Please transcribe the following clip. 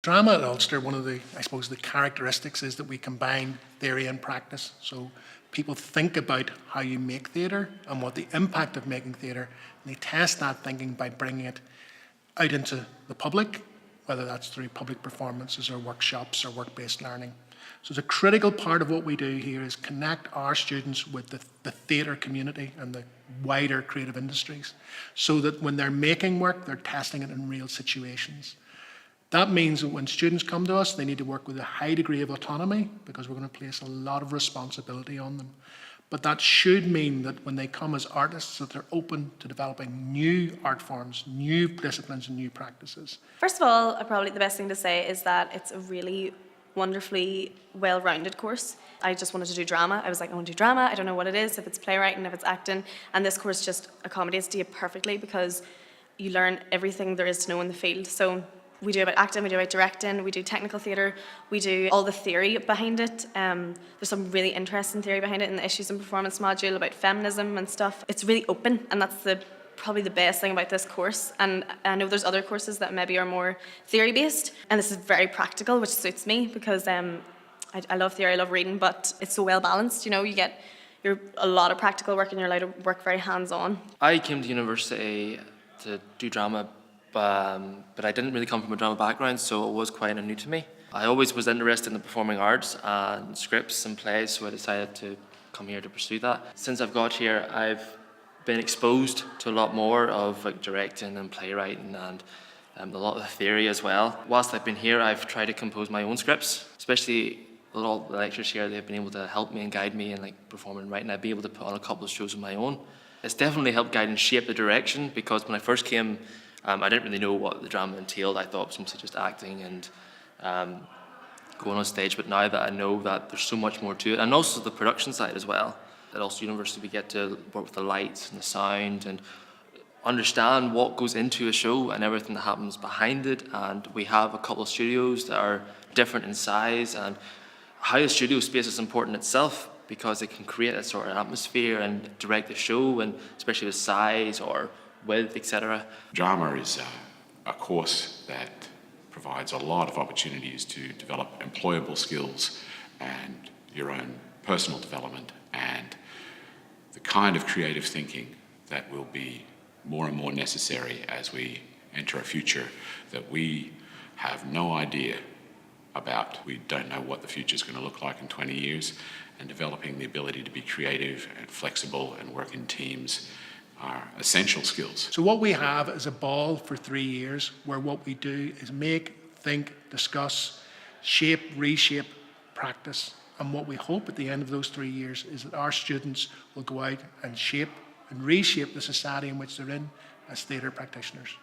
Drama at Ulster, one of the, I suppose, the characteristics is that we combine theory and practice. So people think about how you make theatre and what the impact of making theatre, and they test that thinking by bringing it out into the public, whether that's through public performances or workshops or work-based learning. So it's a critical part of what we do here is connect our students with the theatre community and the wider creative industries so that when they're making work, they're testing it in real situations. That means that when students come to us, they need to work with a high degree of autonomy because we're going to place a lot of responsibility on them. But that should mean that when they come as artists, that they're open to developing new art forms, new disciplines and new practices. First of all, probably the best thing to say is that it's a really wonderfully well-rounded course. I just wanted to do drama. I was like, I want to do drama. I don't know what it is, if it's playwriting, if it's acting. And this course just accommodates to you perfectly because you learn everything there is to know in the field. So we do about acting, we do about directing, we do technical theatre, we do all the theory behind it. There's some really interesting theory behind it in the issues and performance module about feminism and stuff. It's really open, and that's probably the best thing about this course. And I know there's other courses that maybe are more theory-based, and this is very practical, which suits me because I love theory, I love reading, but it's so well balanced. You know, you're a lot of practical work, and you're allowed to work very hands-on. I came to university to do drama, but I didn't really come from a drama background, so it was quite new to me. I always was interested in the performing arts and scripts and plays, so I decided to come here to pursue that. Since I've got here, I've been exposed to a lot more of directing and playwriting and a lot of the theory as well. Whilst I've been here, I've tried to compose my own scripts, especially a lot of the lecturers here. They've been able to help me and guide me in performing and writing. I've been able to put on a couple of shows of my own. It's definitely helped guide and shape the direction because when I first came, I didn't really know what the drama entailed. I thought it was mostly just acting and going on stage, but now that I know that there's so much more to it, and also the production side as well. At Ulster University we get to work with the lights and the sound and understand what goes into a show and everything that happens behind it, and we have a couple of studios that are different in size, and how the studio space is important itself because it can create a sort of atmosphere and direct the show, and especially with size or width, etc. Drama is a course that provides a lot of opportunities to develop employable skills and your own personal development and the kind of creative thinking that will be more and more necessary as we enter a future that we have no idea about. We don't know what the future is going to look like in 20 years, and developing the ability to be creative and flexible and work in teams are essential skills. So what we have is a ball for 3 years where what we do is make, think, discuss, shape, reshape, practice. And what we hope at the end of those 3 years is that our students will go out and shape and reshape the society in which they're in as theatre practitioners.